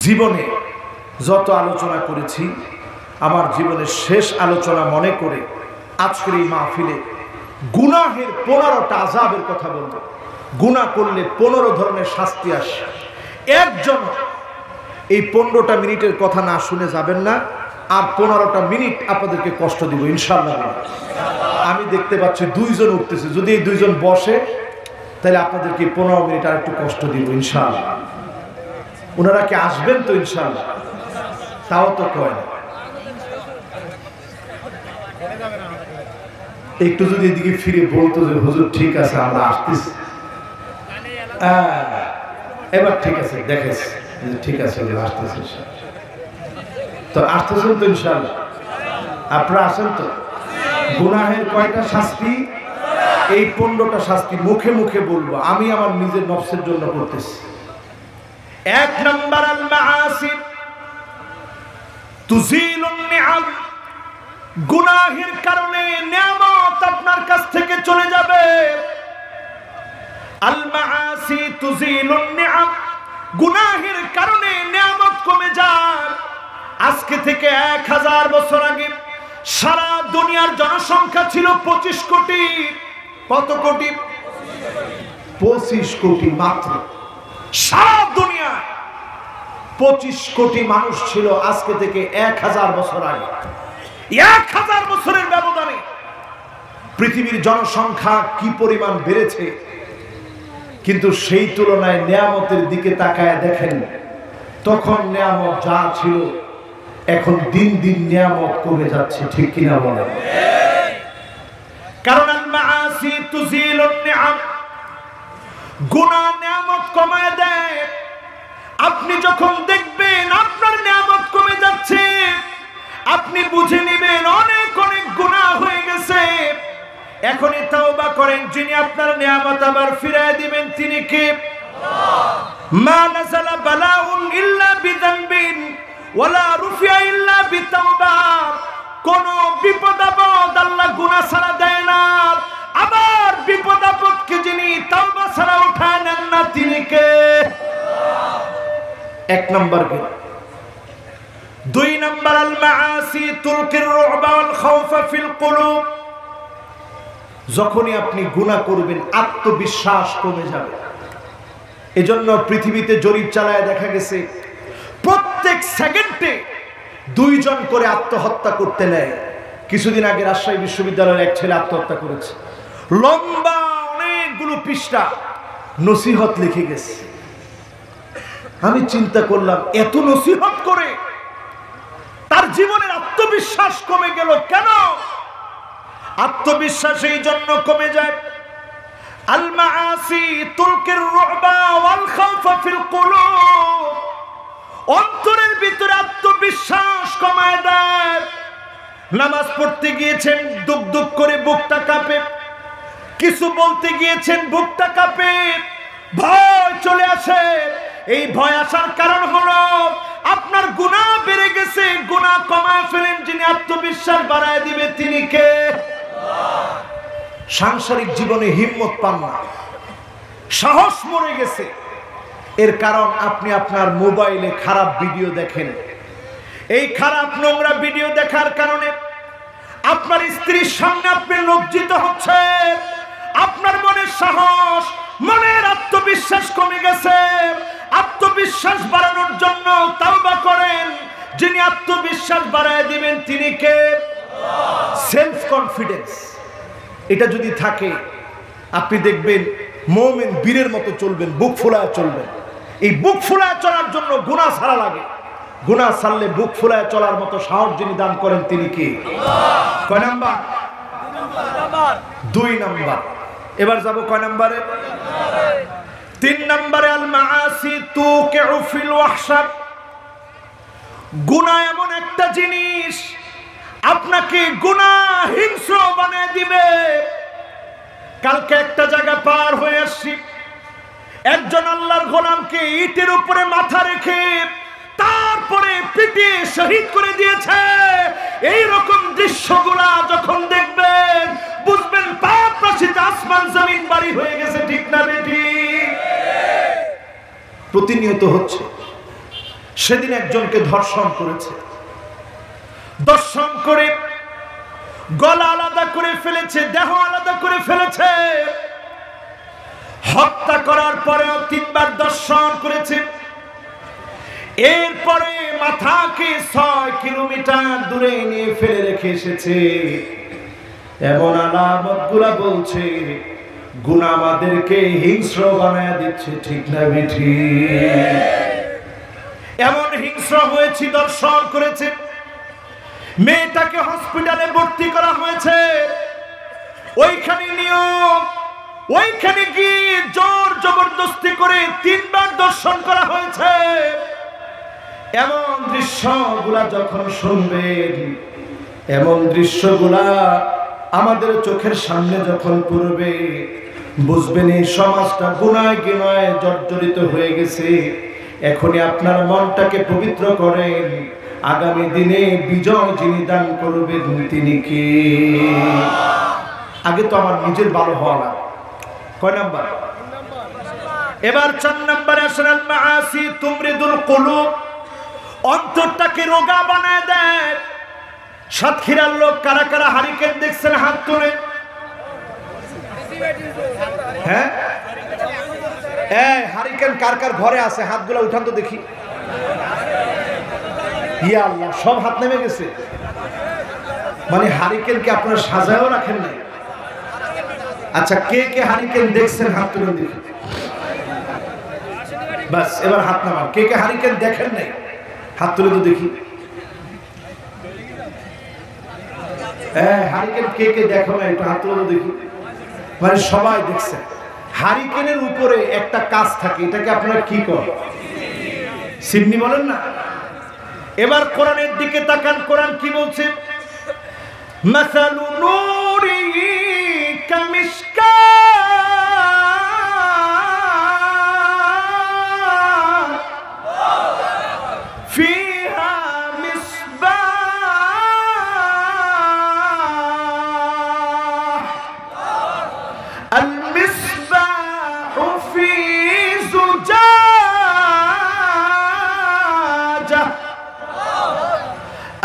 জীবনে যত আলোচনা করেছি আমার জীবনের শেষ আলোচনা মনে করে আজকের এই মাহফিলে গুনাহের 15টা আযাবের কথা বলবো। গুনাহ করলে 15 ধরনের শাস্তি আসে। একজন এই 15টা মিনিটের কথা না শুনে যাবেন না, আর 15টা মিনিট আপনাদেরকে কষ্ট দিব ইনশাআল্লাহ। আমি দেখতে পাচ্ছি 2 জন উঠতেছে, যদি এই 2 জন বসে তাহলে আপনাদেরকে 15 মিনিট আর একটু কষ্ট দিব ইনশাআল্লাহ। ওনারা কি আসবেন তো ইনশাআল্লাহ? তাও তো কয় না। একটু যদি এদিকে ফিরে বলতো যে হুজুর ঠিক আছে আমরা আসতেছি, এবার ঠিক আছে দেখেছি ঠিক আছে আসতেছি, তো আসতেছেন তো ইনশাআল্লাহ? আপনারা আসেন তো? গুনাহের কয়টা শাস্তি? এই 15টা শাস্তি মুখে মুখে বলবো, আমি আমার নিজের নফসের জন্য করতেছি। 1 নাম্বার আল মাআসি তুযিলুন নিআম। গুনাহের কারণে নিয়ামত আপনার কাছ থেকে চলে যাবে। আল মাআসি তুযিলুন নিআম, গুনাহের কারণে নিয়ামত কমে যায়। আজকে থেকে 1000 বছর আগে সারা দুনিয়ার জনসংখ্যা ছিল 25 কোটি। কত কোটি? 25 কোটি মাত্র। সারা দুনিয়া 25 কোটি মানুষ ছিল আজকে থেকে 1000 বছর আগে। 1000 বছরের ব্যবধানে পৃথিবীর জনসংখ্যা কি পরিমাণ বেড়েছে, কিন্তু সেই তুলনায় নিয়ামতের দিকে তাকায় দেখেন, তখন নিয়ামত যা ছিল এখন দিন দিন নিয়ামত কমে যাচ্ছে। ঠিক কিনা বলেন? কারণ আল মাআসি তুযিলুন নিআম, গুনাহ নিয়ামত কমায় দেয়। আপনি যখন দেখবেন আপনার নিয়ামত কমে যাচ্ছে, আপনি বুঝে নেবেন অনেক অনেক গুনাহ হয়ে গেছে। এখনই তাওবা করেন, যিনি আপনার নিয়ামত আবার ফিরিয়ে দিবেন তিনি কে? আল্লাহ। মা নাযালা বালাউন ইল্লা বিযানবিন ওয়ালা রুফিয়া ইল্লা বিতাওবা। কোন বিপদ আপদ আল্লাহ গুনাহ ছাড়া দেয় না, আবার বিপদ আপদকে যিনি তাওবা ছাড়া উঠায় নেন না তিনি কে? আল্লাহ। 1 নাম্বার কে। 2 নাম্বার আল মাআসি তুলকির রুবা ওয়াল খাউফা ফিল কুলুব। যখনই আপনি গুনাহ করবেন আত্মবিশ্বাস কমে যাবে। এজন্য পৃথিবীতে জরিপ চালায় দেখা গেছে প্রত্যেক সেকেন্ডে 2 জন করে আত্মহত্যা করতে নেয়। কিছুদিন আগে রাজশাহী বিশ্ববিদ্যালয়ের এক ছেলে আত্মহত্যা করেছে। লম্বা অনেকগুলো পৃষ্ঠা নসিহত লিখে গেছে। আমি চিন্তা করলাম, এত নসিহত করে তার জীবনের আত্মবিশ্বাস কমে গেল কেন? আত্মবিশ্বাস এই জন্য কমে যায়, আল মাআসি তুলকির রুবা ওয়াল খাউফা ফিল কুলুব, অন্তরের ভিতরে আত্মবিশ্বাস কমায় দেয়। নামাজ পড়তে গিয়েছেন দুক দুক করে বুকটা কাঁপে, কিছু বলতে গিয়েছেন বুকটা কাঁপে, ভয় চলে আসে। এই ভয় আসার কারণ হলো আপনার গুনাহ বেড়ে গেছে। গুনাহ কমায় ফেলেন, যিনি আত্মবিশ্বাস বাড়ায় দিবে তিনি কে? আল্লাহ। সাংসারিক জীবনে হিম্মত পান না, সাহস মরে গেছে। এর কারণ আপনি আপনার মোবাইলে খারাপ ভিডিও দেখেন। এই খারাপ নোংরা ভিডিও দেখার কারণে আপনার স্ত্রীর সামনে আপনি লজ্জিত হচ্ছেন। আপনার মনের সাহস, মনের আত্মবিশ্বাস কমে গেছে। আত্মবিশ্বাস বাড়ানোর জন্য তাওবা করেন, যিনি আত্মবিশ্বাস বাড়ায় দিবেন তিনি কে? আল্লাহ। সেলফ কনফিডেন্স এটা যদি থাকে আপনি দেখবেন মুমিন বীরের মতো চলবেন, বুক ফুলায় চলবেন। এই বুক ফুলায় চলার জন্য গুনাহ ছাড়া লাগে। গুনাহ ছাড়লে বুক ফুলায় চলার মতো সাহস যিনি দান করেন তিনি কে? আল্লাহ। কয় নাম্বার? 2 নাম্বার। এবার যাব কয় নাম্বারে? 3 নাম্বারে আল মাআসি তুকিউ ফিল ওয়াহশা। গুনাহ এমন একটা জিনিস আপনাকে গুনাহ হিংস্র বানিয়ে দিবে। কালকে একটা জায়গা পার হয়ে আসছি, একজন আল্লাহর গোলামকে ইটের উপরে মাথা রেখে তারপরে পিটিয়ে শহীদ করে দিয়েছে। এই রকম দৃশ্যগুলা যখন দেখবেন বুঝবেন পাপ রাশিতে আসমান জমিন বাড়ি হয়ে গেছে। ঠিক না বেটি? প্রতিনিয়ত হচ্ছে। সেদিন একজনকে ধর্ষণ করেছে, ধর্ষণ করে গলা আলাদা করে ফেলেছে, দেহ আলাদা করে ফেলেছে। হত্যা করার পরেও 3 বার ধর্ষণ করেছে। এরপরে মাথাকে 6 কিলোমিটার দূরে নিয়ে ফেলে রেখে এসেছে। এমন আলামতগুলা বলছে গুনাহ আমাদেরকে হিংস্র বানায় দিচ্ছে, ঠিক না বেঠি? এমন হিংস্র হয়েছে, দর্শন করেছে। মেয়েটাকে হসপিটালে ভর্তি করা হয়েছে। ওইখানে নিয়োগ, ওইখানে গিয়ে জোর জবরদস্তি করে 3 বার দর্শন করা হয়েছে। এমন দৃশ্যগুলা যখন শুনবেন, এমন দৃশ্যগুলা আমাদের চোখের সামনে যখন পড়বে, বুঝবেন এই সমাজটা গুনায় গিনায় জর্জরিত হয়ে গেছে। এখনই আপনার মনটাকে পবিত্র করেন, আগামী দিনে বিজয় যিনি দান করবেন তিনি কে? আগে তো আমার নিজের ভালো হওয়া না। কয় নাম্বার? এবার 4 নম্বরে আসেন, আল মাআসি তুমরিদুল কুলুব, অন্তরটাকে রোগা বানায় দেয়। সাতক্ষীরার লোক কারা কারা হারিকেন দেখছেন? হাত তুলে। হ্যাঁ, হারিকেন কার কার ঘরে আছে? হাতগুলো উঠান তো দেখি। ইয়া আল্লাহ, সব হাত নেমে গেছে। মানে হারিকেনকে আপনারা সাজায়ও রাখেন নাই। আচ্ছা, কে কে হারিকেন দেখছেন? হাত তুলে দেখি। বাস, এবার হাত নামান। কে কে হারিকেন দেখেন নাই? হাত তুলে তো দেখি। হারিকেন কে কে দেখো না? একটু হাত তুলে দেখি। মানে সবাই দেখছে। হারিকেনের উপরে একটা কাজ থাকে, এটাকে আপনারা কি করেন? সিমনি বলেন না? এবার কোরআনের দিকে তাকান, কোরআন কি বলছে? মাসালু নূরিহি কামিশকাত ফিহা মিসবাহ আল মিসবাহু ফি জুজাজা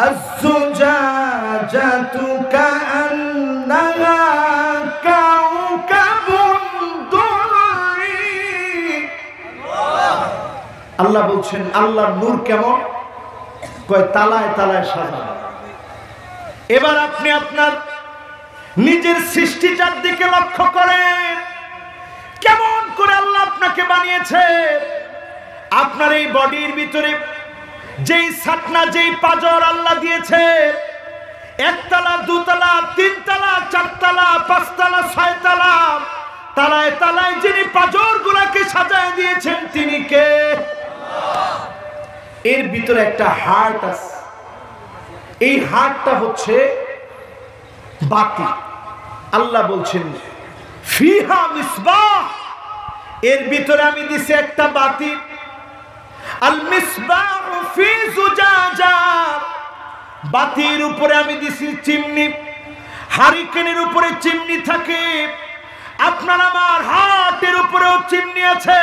الزجاجة كأنها كوكب دري। আল্লাহ বলছেন আল্লাহর নূর কেমন? কয় তালায় তালায় সাজানো। এবার আপনি আপনার নিজের সৃষ্টিটার দিকে লক্ষ্য করেন, কেমন করে আল্লাহ আপনাকে বানিয়েছে। আপনার এই বডির ভিতরে যেই ছাতনা, যেই পাজর আল্লাহ দিয়েছে, 1 তলা, 2 তলা, 3 তলা, 4 তলা, 5 তলা, 6 তলা, তালায় তালায় যিনি পাজর গুলাকে সাজায় দিয়েছেন তিনি কে? এর ভিতরে একটা হার্ট আছে। এই হার্টটা হচ্ছে বাতি। আল্লাহ বলছেন ফিহা মিসবাহ, এর ভিতরে আমি দিছি একটা বাতি। আল মিসবাহু ফি জুজাজা, বাতির উপরে আমি দিছি চিমনি। হারিকেনের উপরে চিমনি থাকে, আপনার আমার হার্টের উপরেও চিমনি আছে।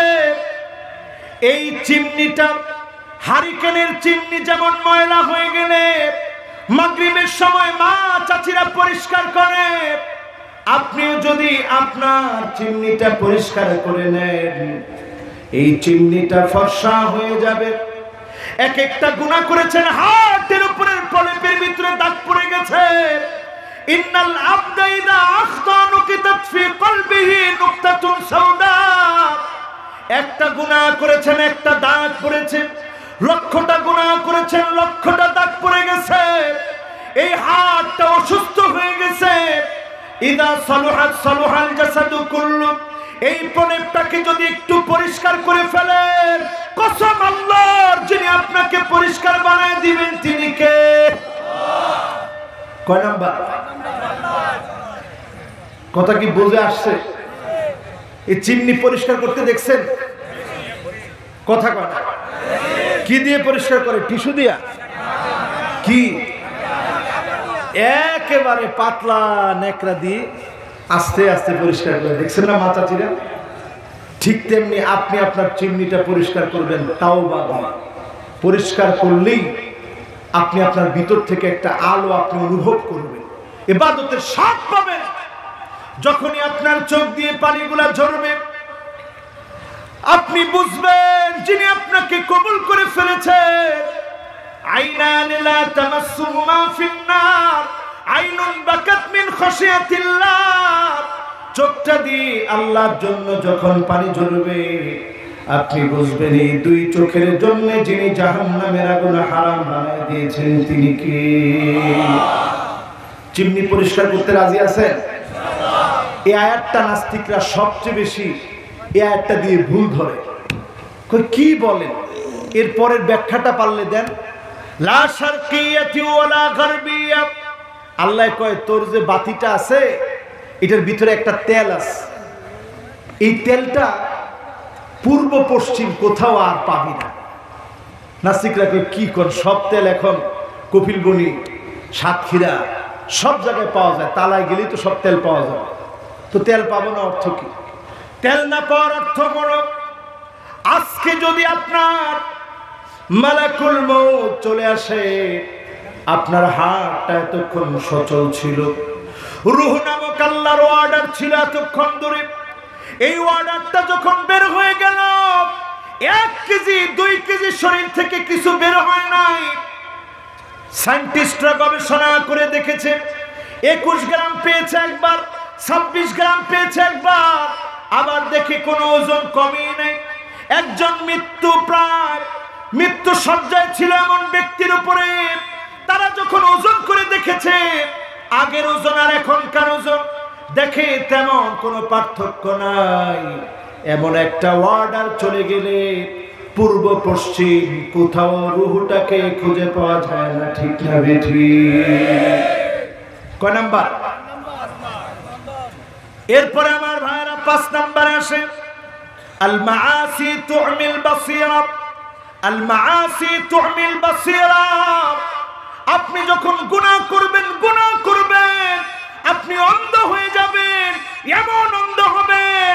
এই চিমনিটা, হারিকেনের চিমনি যেমন ময়লা হয়ে গেলে মাগরিবের সময় মা চাচিরা পরিষ্কার করে, আপনিও যদি আপনার চিমনিটা পরিষ্কার করে নেন, এই চিমনিটা ফর্সা হয়ে যাবে। এক একটা গুনাহ করেছেন, হার্টের উপরের প্রলেপের ভিতরে দাগ পড়ে গেছে। ইন্নাল আবদা ইযা আখতা নুকিতাত ফি কলবিহি নুকতাতুন সাওদা। একটা গুনাহ করেছেন, একটা দাগ পড়েছে। লক্ষটা গুনাহ করেছেন, লক্ষটা দাগ পড়ে গেছে। এই হার্টটা অসুস্থ হয়ে গেছে। ইযা সালুহাত সালুহাল জাসাদু কুল্লু, এই প্রলেপটাকে যদি একটু পরিষ্কার করে ফেলেন, কসম আল্লাহর, যিনি আপনাকে পরিষ্কার বানায় দিবেন তিনি কে? কয় নাম্বার? কথা কি বুঝে আসছে? এই চিমনি পরিষ্কার করতে দেখছেন? কথা কয় না? কি দিয়ে পরিষ্কার করে? টিস্যু দিয়া? কি একেবারে পাতলা নেকড়া দিয়ে আস্তে আস্তে পরিষ্কার করে, দেখছেন না মা চাচিরা? ঠিক তেমনি আপনি আপনার চিমনিটা পরিষ্কার করবেন তাওবা দিয়ে। পরিষ্কার করলেই আপনি আপনার ভিতর থেকে একটা আলো আপনি অনুভব করবেন, ইবাদতের স্বাদ পাবেন। যখনই আপনার চোখ দিয়ে পানিগুলা ঝরবে, আপনি বুঝবেন যিনি আপনাকে কবুল করে ফেলেছেন। আইনান লা তামাসসুহুমা ফিন-নার, আইনুন বাকাত মিন খাশিয়াতিল্লাহ। চোখটা দিয়ে আল্লাহর জন্য যখন পানি ঝরবে, আপনি বুঝবেন এই দুই চোখের জন্য যিনি জাহান্নামের আগুন হারাম বানিয়ে দিয়েছেন তিনি কে। চিমনি পরিষ্কার করতে রাজি আছেন? এই আয়াতটা নাস্তিকরা সবচেয়ে বেশি এই আয়াতটা দিয়ে ভুল ধরে। কি বলেন? এর পরের ব্যাখ্যাটা পারলে দেন। লা শারকিয়াতি ওয়ালা গারবিয়া, আল্লাহ কয় তোর যে বাতিটা আছে এটার ভিতরে একটা তেল আছে, এই তেলটা পূর্ব পশ্চিম কোথাও আর পাবি না। নাস্তিকরা কয় কি কর, সব তেল এখন কপিলবনি, সাতক্ষীরা সব জায়গায় পাওয়া যায়, তালায় গেলেই তো সব তেল পাওয়া যাবে। তো তেল পাবো না অর্থ কি? তেল না পাওয়ার অর্থ বড়, আজকে যদি আপনার মালাকুল মউত চলে আসে, আপনার হাতটা এতক্ষণ সচল ছিল, রূহ নামক আল্লাহর অর্ডার ছিল এতক্ষণ ধরে, এই অর্ডারটা যখন বের হয়ে গেল, 1 কেজি 2 কেজি শরীর থেকে কিছু বের হয় নাই। সায়েন্টিস্টরা গবেষণা করে দেখেছে 21 গ্রাম পেয়েছে একবার, 26 গ্রাম পেয়েছে একবার, আবার দেখে কোনো ওজন কমই নেই। একজন মৃত্যু সজ্জায় ছিল এমন ব্যক্তির উপরে তারা যখন ওজন করে দেখেছে, আগের ওজন আর এখনকার ওজন দেখে তেমন কোনো পার্থক্য নাই। এমন একটা অর্ডার চলে গেলে পূর্ব পশ্চিম কোথাও রূহটাকে খুঁজে পাওয়া যায় না, ঠিক না বেঠিক? কয় নাম্বার? এরপরে আমার ভাইরা 5 নম্বরে আসে, আল মাআসি তুমিল বাসীরা। আল মাআসি তুমিল বাসীরা, আপনি যখন গুনাহ করবেন আপনি অন্ধ হয়ে যাবেন, এমন অন্ধ হবেন।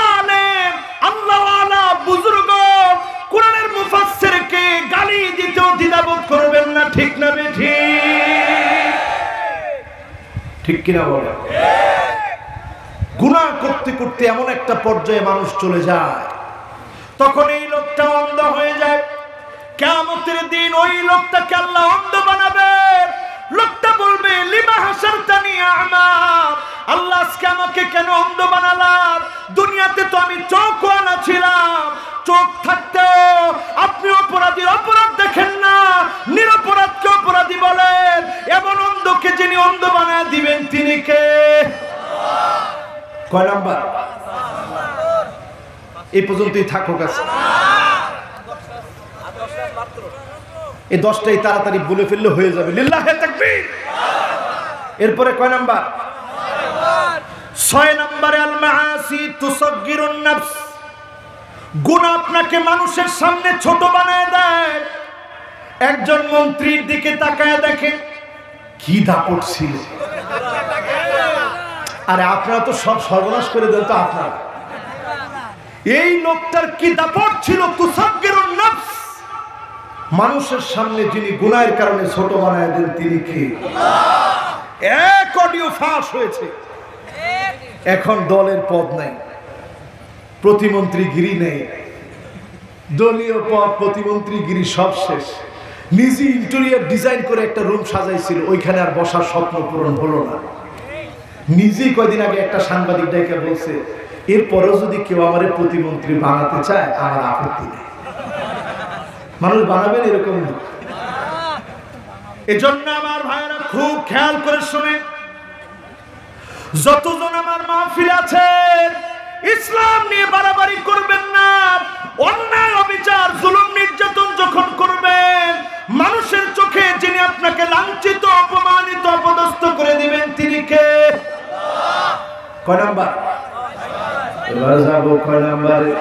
আলেম, আল্লাহওয়ালা, বুজুর্গ, কোরআনের মুফাসসিরকে গালি দিতেও দ্বিধাবোধ করবেন না, ঠিক না বেঠিক? ঠিক কিনা বলেন? গুনাহ করতে করতে এমন একটা পর্যায়ে মানুষ চলে যায়, তখন এই লোকটা অন্ধ হয়ে যায়। কিয়ামতের দিন ওই লোকটাকে আল্লাহ অন্ধ বানাবেন। লোকটা বলবে, লিমা হাসারতানি আমা, আল্লাহ আজকে আমাকে কেন অন্ধ বানালাম? দুনিয়াতে তো আমি চোখওয়ালা ছিলাম, চোখ থাকতেও আপনি অপরাধীর অপরাধ দেখেন না, নিরপরাধকে অপরাধী বলেন। এমন অন্ধকে যিনি অন্ধ বানায় দিবেন তিনি কে? কয় নাম্বার? এই পর্যন্তই থাকুক। আছে এই 10টাই তাড়াতাড়ি বলে ফেললে হয়ে যাবে। লিল্লাহে তাকবীর। এরপরে কয় নাম্বার? 6 নম্বরে আল মাআসি তুসাগগিরুন নাফস, গুনাহ আপনাকে মানুষের সামনে ছোট বানায় দেয়। একজন মন্ত্রীর দিকে তাকায় দেখেন কি দাপট ছিল, আরে আপনারা তো সব সর্বনাশ করে দেন তো আপনারা। এই লোকটার কি দাপট ছিল, তুসাগগিরুন নাফস, মানুষের সামনে যিনি গুনাহের কারণে ছোট বানায় দেন তিনি কে? এক অডিও ফাঁস হয়েছে, এখন দলের পদ নাই, প্রতিমন্ত্রীগিরি নেই, দলীয় পদ প্রতিমন্ত্রীগিরি সব শেষ। নিজে ইন্টেরিয়র ডিজাইন করে একটা রুম সাজাইছিল, ওইখানে আর বসার স্বপ্ন পূরণ হলো না। নিজেই কয়দিন আগে একটা সাংবাদিক ডেকে বলছে, এরপরেও যদি কেউ আমার প্রতিমন্ত্রী বানাতে চায় আমার আপত্তি নেই। মানুষ বানাবেন এরকম। এজন্য আমার ভাইরা খুব খেয়াল করে শুনেন, যতজন আমার মাহফিল আছেন, ইসলাম নিয়ে বাড়াবাড়ি করবেন না। অন্যায়, অবিচার, জুলুম, নির্যাতন যখন করবেন, মানুষের চোখে যিনি আপনাকে লাঞ্ছিত, অপমানিত, অপদস্থ করে দিবেন তিনি কে? কয় নাম্বার? এবার যাবো কয় নাম্বারে?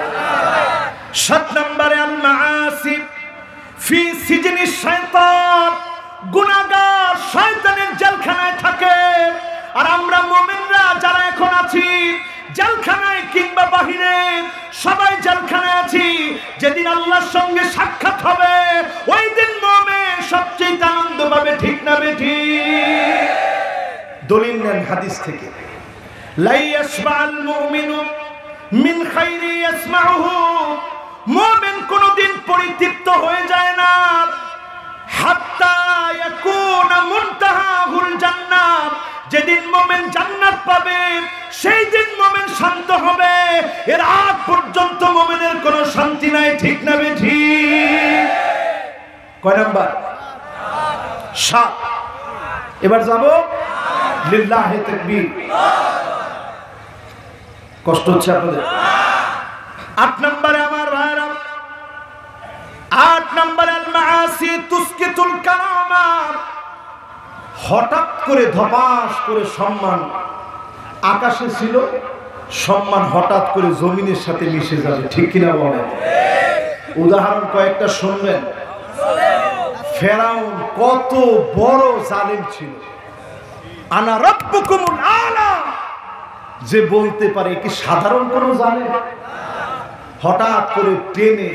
7 নম্বরে আল মাআসি ফি সিজনি শাইতান, গুনাহগার শয়তানের জেলখানায় থাকে। আর আমরা মুমিনরা যারা এখন আছি, জেলখানায় কিংবা বাহিরে, সবাই জেলখানায় আছি, যেদিন আল্লাহর সঙ্গে সাক্ষাৎ হবে ওই দিন মুমিন সবচেয়ে আনন্দ পাবে, ঠিক না বেঠিক? দলিল নেন হাদিস থেকে, লা ইয়াশবা'আল মুমিনু মিন খাইরি ইয়াসমাউহু, মুমিন কোনদিন পরিতৃপ্ত হয়ে যায় না, হাত্তা ইয়াকুনা মুনতাহাহুল জান্নাহ, যেদিন মুমিন জান্নাত পাবে সেই দিন মুমিন শান্ত হবে, এর আগ পর্যন্ত মুমিনের কোনো শান্তি নাই, ঠিক না বেঠিক? কয় নাম্বার? 7। এবার যাব লিল্লাহি তাকবীর। কষ্ট হচ্ছে আপনাদের? 8 নম্বরে আমার ভাইরা, 8 নম্বরে আল মাআসি তুসকিতুল কারামা, হঠাৎ করে ধপাস করে সম্মান আকাশে ছিল, সম্মান হঠাৎ করে জমিনের সাথে মিশে যাবে, ঠিক কিনা বলেন? উদাহরণ কয়েকটা শুনবেন। ফেরাউন কত বড় জালিম ছিল, আনা রাব্বুকুমুল আলা যে বলতে পারে, কি সাধারণ কোনো জালিম? হঠাৎ করে টেনে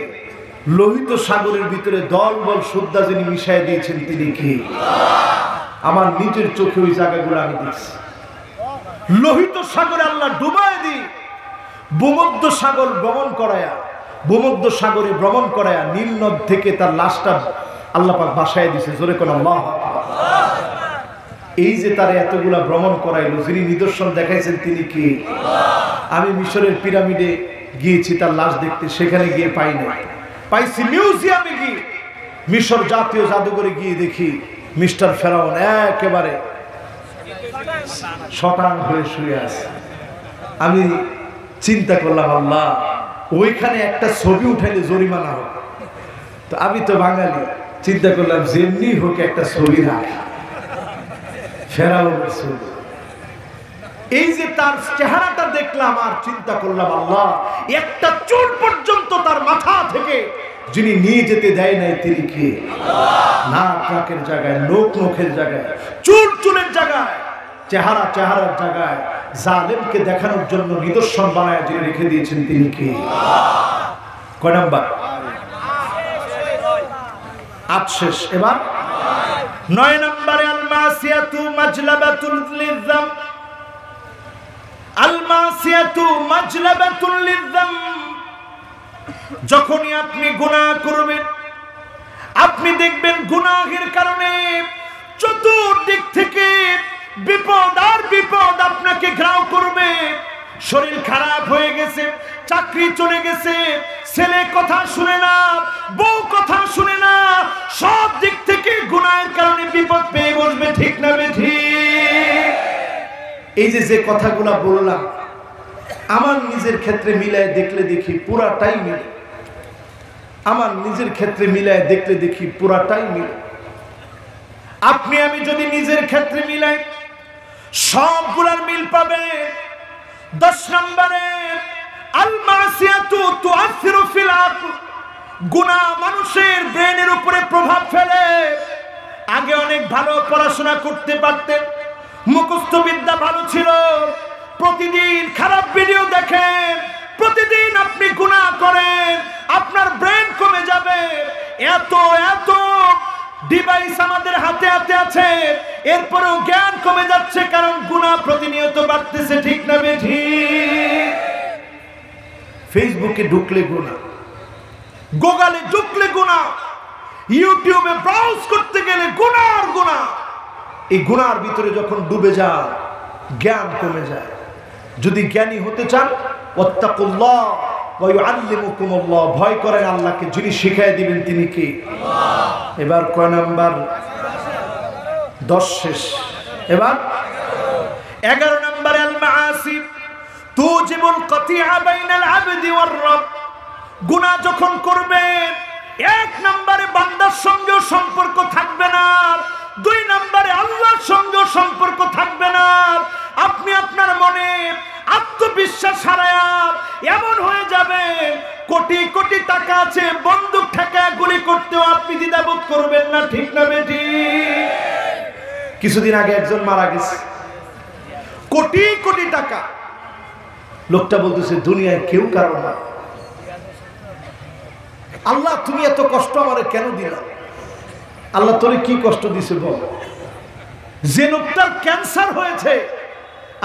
লোহিত সাগরের ভিতরে দলবল সুদ্ধা যিনি মিশাই দিয়েছেন তিনি কি? আমার নিজের চোখে ওই জায়গাগুলো আমি দেখছি। লোহিত সাগরে আল্লাহ ডুবাই দি, ভূমধ্য সাগর ভ্রমণ করায়া, ভূমধ্য সাগরে ভ্রমণ করায়া নীল নদ থেকে তার লাশটা আল্লাহ পাক বাসায় দিয়েছে। জোরে কোন আল্লাহু আকবার। এই যে তার এতগুলা ভ্রমণ করাইলো, যিনি নিদর্শন দেখাইছেন তিনি কি? আমি মিশরের পিরামিডে গিয়েছি তার লাশ দেখতে, সেখানে গিয়ে পাই না, পাইছি মিউজিয়ামে গিয়ে, মিশর জাতীয় জাদুঘরে গিয়ে দেখি মিস্টার ফেরাউন একেবারে শটান হয়ে শুয়ে আছে। আমি চিন্তা করলাম, আল্লাহ ওইখানে একটা ছবি উঠাইলে জরিমানা হোক। তো আমি তো বাঙালি, চিন্তা করলাম যেমনি হোক একটা ছবি রাখ, ফেরাউনের ছবি। এই যে তার চেহারাটা দেখলাম আর চিন্তা করলাম, আল্লাহ একটা চুল পর্যন্ত তার মাথা থেকে যিনি নিয়ে যেতে দেয় নাই তিনি কি? নাক নাকের জায়গায়, নোক নোখের জায়গায়, চুল চুলের জায়গায়, চেহারা চেহারার জায়গায় জালেমকে দেখানোর জন্য নিদর্শন বানায় যিনি রেখে দিয়েছেন তিনি কি? কয় নাম্বার? 8 শেষ। এবার 9 নম্বরে আল মাসিয়াতু মাজলাবাতুল লিযযাম, আল মাসিয়াতু মাজলাবাতুল লিযযাম, যখনই আপনি গুনাহ করবেন আপনি দেখবেন গুনাহের কারণে চতুর্দিক থেকে বিপদ আর বিপদ আপনাকে ঘেরাও করবে। শরীর খারাপ হয়ে গেছে, চাকরি চলে গেছে, ছেলে কথা শুনে না, বউ কথা শুনে না, সব দিক থেকে গুনাহের কারণে বিপদ পেয়ে বসবে, ঠিক না বেঠিক? এই যে কথাগুলা বললাম আমার নিজের ক্ষেত্রে মিলায় দেখলে দেখি পুরাটাই মিলে, আমার নিজের ক্ষেত্রে মিলায় দেখলে দেখি পুরাটাই মিলে। আপনি আমি যদি নিজের ক্ষেত্রে মিলাই সবগুলার মিল পাবে। 10 নম্বরে আল মাসিয়াতু তুআসিরু ফিল আকল, গুনাহ মানুষের ব্রেনের উপরে প্রভাব ফেলে। আগে অনেক ভালো পড়াশোনা করতে পারতেন, মুখস্থ বিদ্যা ভালো ছিল, প্রতিদিন খারাপ ভিডিও দেখেন, প্রতিদিন আপনি গুনাহ করেন, আপনার ব্রেন কমে যাবে। এত এত ডিভাইস আমাদের হাতে হাতে আছে, এরপরেও জ্ঞান কমে যাচ্ছে, কারণ গুনাহ প্রতিনিয়ত বাড়তেছে, ঠিক না বেঠিক? ফেসবুকে ঢুকলে গুনাহ, গুগলে ঢুকলে গুনাহ, ইউটিউবে ব্রাউজ করতে গেলে গুনাহ আর গুনাহ। এই গুনাহর ভিতরে যখন ডুবে যায় জ্ঞান কমে যায়। যদি জ্ঞানী হতে চান ওয়াত্তাকুল্লাহ ওয়া ইউআল্লিমুকুমুল্লাহ, ভয় করেন আল্লাহকে, যিনি শিখিয়ে দিবেন তিনি কি? আল্লাহ। এবার কয় নাম্বার? 10 শেষ। এবার 11 নম্বরে আল মাআসি তুজিবুল কাতিআ বাইনাল আবদি ওয়ার রব, গুনাহ যখন করবেন 1 নম্বরে বান্দার সঙ্গে সম্পর্ক থাকবে না, 2 নম্বরে আল্লাহর সঙ্গে সম্পর্ক থাকবে না। আপনি আপনার মনে আত্মবিশ্বাস হারায়া এমন হয়ে যাবে, কোটি কোটি টাকা আছে, বন্দুক ঠেকায় গুলি করতেও আপনি দ্বিধাবোধ করবেন না, ঠিক না বেঠিক? কিছুদিন আগে একজন মারা গেছে, কোটি কোটি টাকা, লোকটা বলতেছে দুনিয়ায় কেউ কারো না। আল্লাহ তুমি এত কষ্ট আমারে কেন দিলা? আল্লাহ তোরে কি কষ্ট দিছে বল? যে লোকটার ক্যান্সার হয়েছে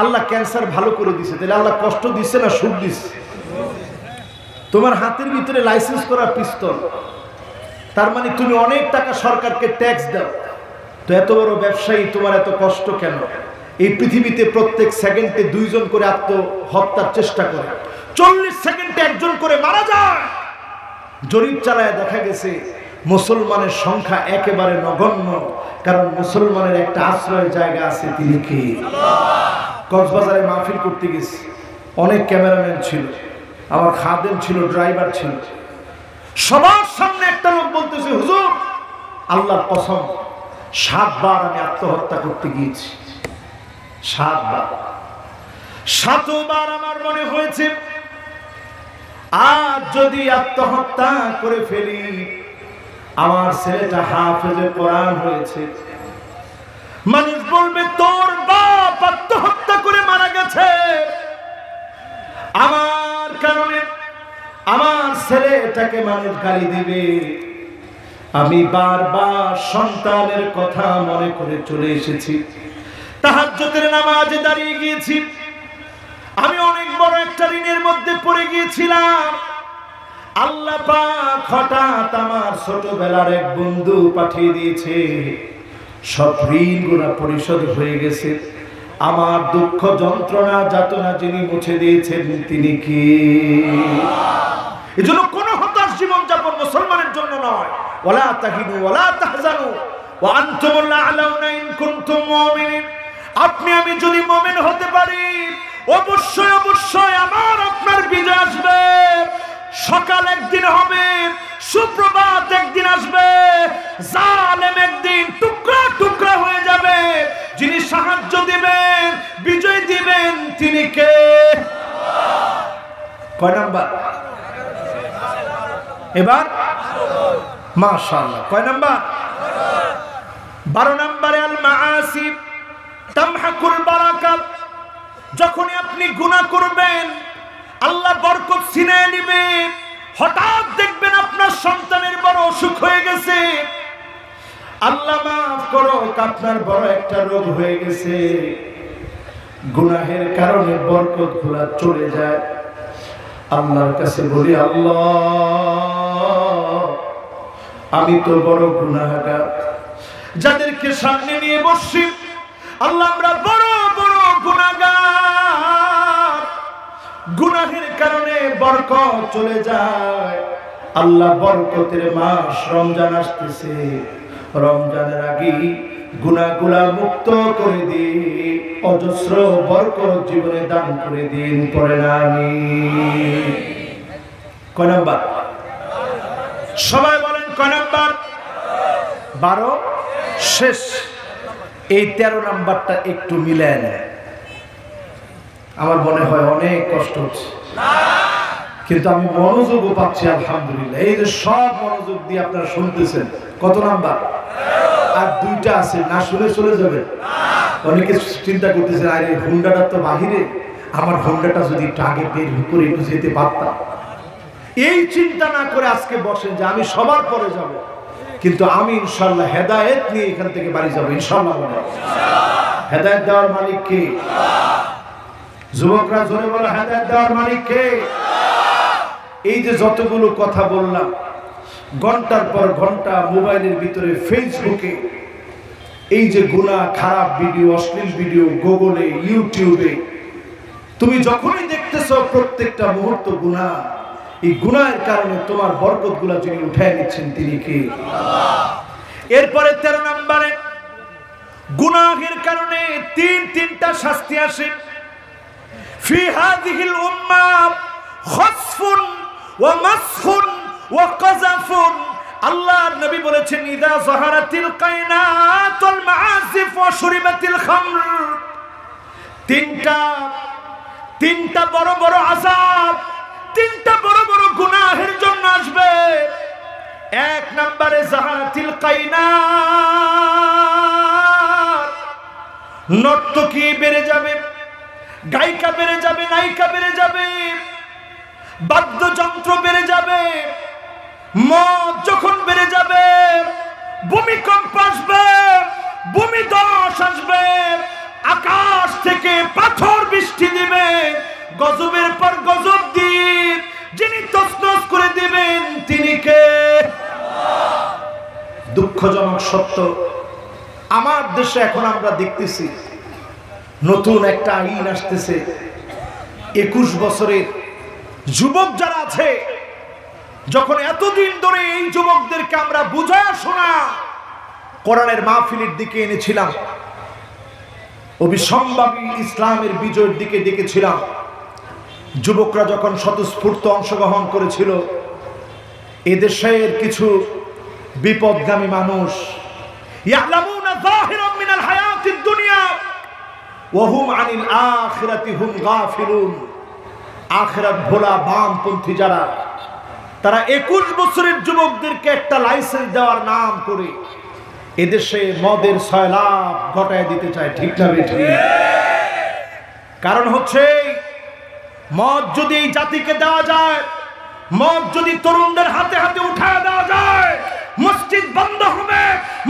আল্লাহ ক্যান্সার ভালো করে দিছে, তাহলে আল্লাহ কষ্ট দিছে না সুখ দিছে? তোমার হাতের ভিতরে লাইসেন্স করা পিস্তল, তার মানে তুমি অনেক টাকা সরকারকে ট্যাক্স দাও, তো এত বড় ব্যবসায়ী তোমার এত কষ্ট কেন? এই পৃথিবীতে প্রত্যেক সেকেন্ডে 2 জন করে আত্মহত্যার চেষ্টা করে, 40 সেকেন্ডে 1 জন করে মারা যায়। জরিপ চালায় দেখা গেছে মুসলমানের সংখ্যা একেবারে নগণ্য, কারণ মুসলমানের একটা আশ্রয় জায়গা আছে, তিনি কে? কক্সবাজারে মাহফিল করতে গেছি, অনেক ক্যামেরাম্যান ছিল, আমার খাদেম ছিল, ড্রাইভার ছিল। সবার সামনে একটা লোক বলতেছে, হুজুর আল্লাহর কসম 7 বার আমি আত্মহত্যা করতে গিয়েছি, 7 বার। 7 বার আমার মনে হয়েছে আজ যদি আত্মহত্যা করে ফেলি, আমার ছেলেটা হাফেজে কোরআন হয়েছে, মানুষ বলবে তোর বাপ আত্মহত্যা করে মারা গেছে, আমার কারণে আমার ছেলেটাকে মানুষ গালি দিবে। আমি বারবার সন্তানের কথা মনে করে চলে এসেছি, তাহাজ্জুদের নামাজে দাঁড়িয়ে গিয়েছি। আমি অনেক বড় একটা ঋণের মধ্যে পড়ে গিয়েছিলাম। আল্লাহ পাক হঠাৎ আমার ছোটবেলার এক বন্ধু পাঠিয়ে দিয়েছে, সব ঋণগুলো পরিশোধ হয়ে গেছে। আমার দুঃখ যন্ত্রণা যাতনা যিনি মুছে দিয়েছেন তিনি কে? এজন্য কোন হতাশ জীবন যাপন মুসলমানের জন্য নয়। ওয়ালা তাহিনু ওয়ালা তাহজানু ওয়া আনতুমুল আ'লাউনা ইন কুনতুম মুমিনিন। আপনি আমি যদি মুমিন হতে পারি, অবশ্যই অবশ্যই আমার আপনার বিজয় আসবে। সকাল একদিন হবে, সুপ্রভাত একদিন আসবে, জালেম একদিন টুকরা টুকরা হয়ে যাবে। যিনি সাহায্য দিবেন, বিজয় দিবেন, তিনি কে? কয় নাম্বার? এবার মাশাআল্লাহ কয় নাম্বার? 12 নম্বরে আল মাআসি তামহাকুল বারাকাত। যখনই আপনি গুনাহ করবেন আল্লাহ বরকত ছিনিয়ে নেবে। হঠাৎ দেখবেন আপনার সন্তানের বড় অসুখ হয়ে গেছে, আল্লাহ মাফ করো আপনার বড় একটা রোগ হয়ে গেছে, গুনাহের কারণে বরকতগুলো চলে যায়। আল্লাহর কাছে বলি, আল্লাহ আমি তো বড় গুনাহগার, যাদেরকে সামনে নিয়ে বসছি আল্লাহ আমরা বড় বড় গুনাহগার, গুনাহের কারণে বরকত চলে যায়। আল্লাহ বরকতের মাস রমজান আসতেছে, রমজানের আগে গুনাহগুলা মুক্ত করে দিন, অজস্র বরকত জীবনে দান করে দিন। পড়ে না আমিন। কয় নাম্বার? সবাই বলেন কয় নাম্বার? 12 শেষ। এই 13 নাম্বারটা একটু মিলায় নেয়। আমার মনে হয় অনেক কষ্ট হচ্ছে, কিন্তু আমি মনোযোগও পাচ্ছি আলহামদুলিল্লাহ। এই যে সব মনোযোগ দিয়ে আপনারা শুনতেছেন। কত নাম্বার? আর 2টা আছে, না শুনে চলে যাবে। অনেকে চিন্তা করতেছেন, আরে হুন্ডাটা তো বাহিরে, আমার হুন্ডাটা যদি একটু আগে বের করে একটু যেতে পারতাম। এই চিন্তা না করে আজকে বসেন যে আমি সবার পরে যাব, কিন্তু আমি ইনশাআল্লাহ হেদায়েত নিয়ে এখান থেকে বাড়ি যাব ইনশাআল্লাহ। হেদায়েত দেওয়ার মালিক কে? যুবকরা জোরে বলো, হেদায়েত দেওয়ার মালিক কে? এই যে যতগুলো কথা বললাম, ঘন্টার পর ঘন্টা মোবাইলের ভিতরে ফেসবুকে এই যে গুনাহ, খারাপ ভিডিও, অশ্লীল ভিডিও, গুগলে, ইউটিউবে তুমি যখনই দেখতেছো প্রত্যেকটা মুহূর্ত গুনাহ। এই গুনাহের কারণে তোমার বরকতগুলো যিনি উঠায় নিচ্ছেন তিনি কে? এরপরে 13 নম্বরে গুনাহের কারণে তিনটা শাস্তি আসে। ফি হাযিহিল উম্মাহ খাসফুন ওয়া মাসখুন ওয়া কাযাফুন। আল্লাহর নবী বলেছেন, ইদা যাহারাতিল কায়নাতুল মাআসিফ ওয়া শুরিবাতিল খামর। তিনটা বড় বড় আযাব, 3টা বড় বড় গুনাহের জন্য আসবে। 1 নম্বরে যাহারাতিল কায়নাত, নর্তকী বেড়ে যাবে, গায়িকা বেড়ে যাবে, নায়িকা বেড়ে যাবে, বাদ্যযন্ত্র বেড়ে যাবে, মদ যখন বেড়ে যাবে, ভূমিকম্প আসবে, ভূমিধস আসবে, আকাশ থেকে পাথর বৃষ্টি দিবে, গজবের পর গজব দিয়ে যিনি তছনছ করে দিবেন তিনি কে? দুঃখজনক সত্য, আমার দেশে এখন আমরা দেখতেছি নতুন একটা আইন আসতেছে। 21 বছরের যুবক যারা আছে, যখন এতদিন ধরে এই যুবকদেরকে আমরা বুঝায় শোনা কোরআনের মাহফিলের দিকে এনেছিলাম, অবিসম্ভাবী ইসলামের বিজয়ের দিকে ডেকেছিলাম, যুবকরা যখন স্বতঃস্ফূর্ত অংশগ্রহণ করেছিল, এদেশের কিছু বিপদগামী মানুষ ইয়ালামুনা যাহিরাম মিনাল হায়াতিদ দুনিয়া ওয়া হুম আনিল আখিরাতি হুম গাফিলুন, আখিরাত ভোলা বামপন্থী যারা, তারা 21 বছরের যুবকদেরকে একটা লাইসেন্স দেওয়ার নাম করে এদেশে মদের সয়লাব ঘটায় দিতে চায়। ঠিক না বেঠিক? কারণ হচ্ছে মদ যদি এই জাতিকে দেওয়া যায়, মদ যদি তরুণদের হাতে হাতে উঠায় দেওয়া যায়, মসজিদ বন্ধ হবে,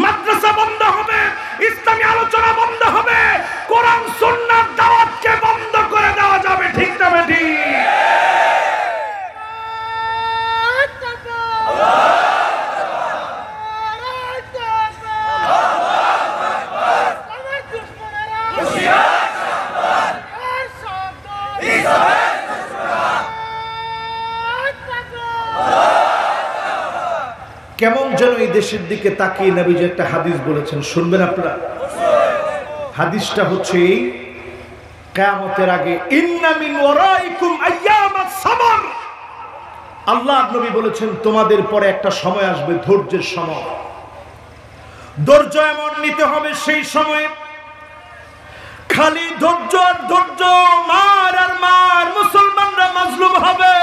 মাদ্রাসা বন্ধ হবে, ইসলামী আলোচনা বন্ধ হবে, কোরআন সুন্নাহর দাওয়াতকে বন্ধ করে দেওয়া যাবে। ঠিক না বেঠিক? কেমন যেন এই দেশের দিকে তাকিয়ে নবী যে একটা হাদিস বলেছেন, শুনবেন আপনারা? হাদিসটা হচ্ছে কিয়ামতের আগে ইন্না মিন ওয়ারাইকুম আইয়ামাস সাবর, আল্লাহ নবী বলেছেন তোমাদের পরে একটা সময় আসবে ধৈর্যের সময়। ধৈর্য এমন নিতে হবে সেই সময় খালি ধৈর্য আর ধৈর্য, মার আর মার, মুসলমানরা মাজলুম হবে।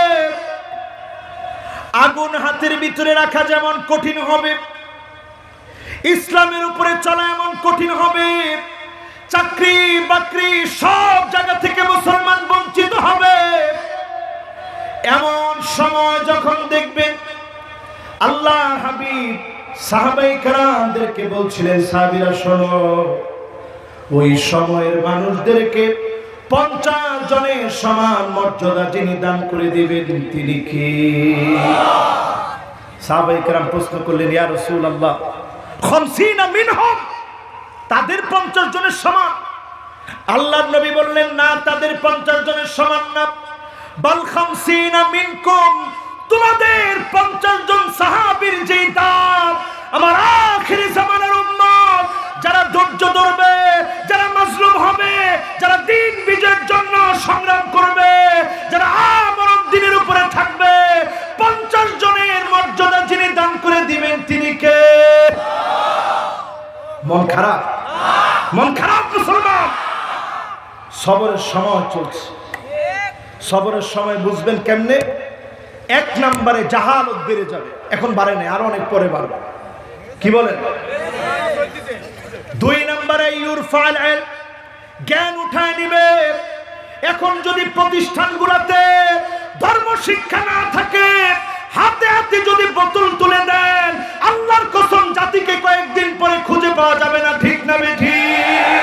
আগুন হাতের ভিতরে রাখা যেমন কঠিন হবে, ইসলামের উপরে চলা এমন কঠিন হবে, চাকরি বাকরি সব জায়গা থেকে মুসলমান বঞ্চিত হবে। এমন সময় যখন দেখবেন, আল্লাহ হাবিব সাহাবায়ে কেরামদেরকে বলছিলেন, সাহাবীরা শোনো, ওই সময়ের মানুষদেরকে 50 জনের সমান মর্যাদা যিনি দান করে দিবেন তিনি কে? সাহাবায়ে কেরাম প্রশ্ন করলেন, ইয়া রাসূলুল্লাহ 50 মিনহুম, তাদের 50 জনের সমান? আল্লাহর নবী বললেন, না, তাদের 50 জনের সমান না, বাল 50 মিনকুম, তোমাদের 50 জন সাহাবীর যেই দাম, আমার আখিরি জামানার উম্মত যারা ধৈর্য ধরবে, যারা মাজলুম হবে, যারা দ্বীন বিজয়ের জন্য সংগ্রাম করবে, যারা আমরণ দ্বীনের উপরে থাকবে, 50 জনের মর্যাদা যিনি দান করে দিবেন তিনি কে? মন খারাপ? মন খারাপ মুসলমান? সবরের সময় চলছে। সবরের সময় বুঝবেন কেমনে? 1 নম্বরে জাহালত বেড়ে যাবে, এখন বাড়ে নাই, আরো অনেক পরে বাড়বে। কি বলেন? 2 নম্বরে ইউরফাল ইলম, জ্ঞান উঠায় নিবে। এখন যদি প্রতিষ্ঠানগুলোতে ধর্ম শিক্ষা না থাকে, হাতে হাতে যদি বোতল তুলে দেন, আল্লাহর কসম জাতিকে কয়েকদিন পরে খুঁজে পাওয়া যাবে না। ঠিক না বেঠিক?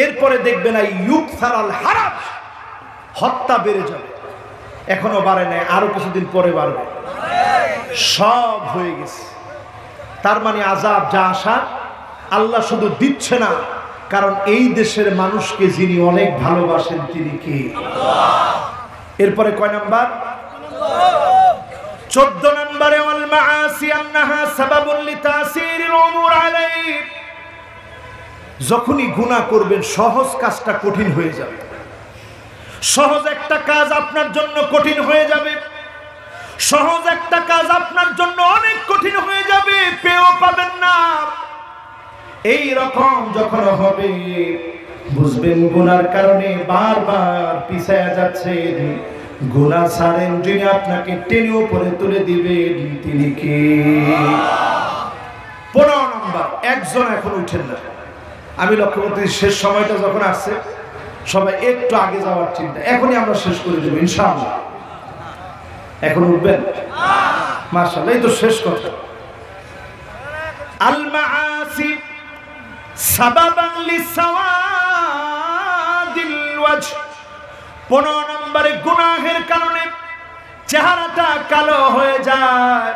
এরপরে দেখবেন ইউকসারাল হারাজ, হত্যা বেড়ে যাবে। এখনো বাড়ে নাই, আরো কিছুদিন পরে বাড়বে। সব হয়ে গেছে। তার মানে আযাব যা আসা আল্লাহ শুধু দিচ্ছে না, কারণ এই দেশের মানুষকে যিনি অনেক ভালোবাসেন তিনি কে? এরপরে কয় নাম্বার? 14 নম্বরে ওয়াল মাআসি আন্নাহা সাবাবুল লিতাসিরিল উমুর আলাইহি, যখনই গুনাহ করবেন সহজ কাজটা কঠিন হয়ে যাবে। সহজ একটা কাজ আপনার জন্য কঠিন হয়ে যাবে, সহজ একটা কাজ আপনার জন্য অনেক কঠিন হয়ে যাবে, পেয়েও পাবেন না। এই রকম যখন হবে বুঝবেন গুনার কারণে বারবার পিছায়া যাচ্ছেন। গুনাহ ছাড়েন যিনি আপনাকে টেনে উপরে তুলে দিবেন তিনি কে? 15 নম্বর, একজন এখন উঠেন না, আমি লক্ষ্য করতেছি শেষ সময়টা যখন আসছে সবাই একটু আগে যাওয়ার চিন্তা, এখনই আমরা শেষ করে দেবো ইনশাআল্লাহ। এখন উঠবেন? মাশাআল্লাহ, এই তো শেষ কথা। আল মাআসি সাবাবান লিসাওয়াদিল ওয়াজহ, 15 নম্বরে গুনাহের কারণে চেহারাটা কালো হয়ে যায়।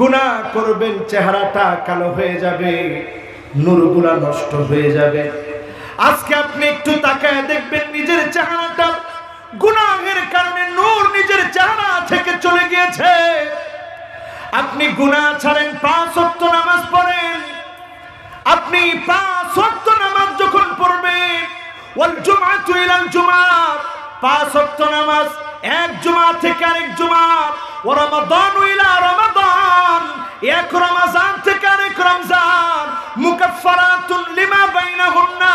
গুনাহ করবেন, চেহারাটা কালো হয়ে যাবে, নূরগুলা নষ্ট হয়ে যাবে। আজকে আপনি একটু তাকায় দেখবেন নিজের চেহারাটা গুনাহের কারণে নূর নিজের চেহারা থেকে চলে গিয়েছে। আপনি গুনাহ ছাড়েন, 5 ওয়াক্ত নামাজ পড়েন, আপনি 5 ওয়াক্ত নামাজ যখন পড়বেন, ওয়াল জুমআতু ইলাল জুমআহ, 5 ওয়াক্ত নামাজ এক জুমা থেকে আরেক জুমা, ওয়া রমাদানু ইলা রমাদান, এক রমজান থেকে আরেক রমজান, মুকাফফারাতুন লিমা বাইনাহুন্না,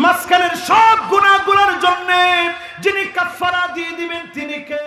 মাঝখানের সব গুনাহগুলোর জন্য যিনি কাফফারা দিয়ে দিবেন তিনি কে?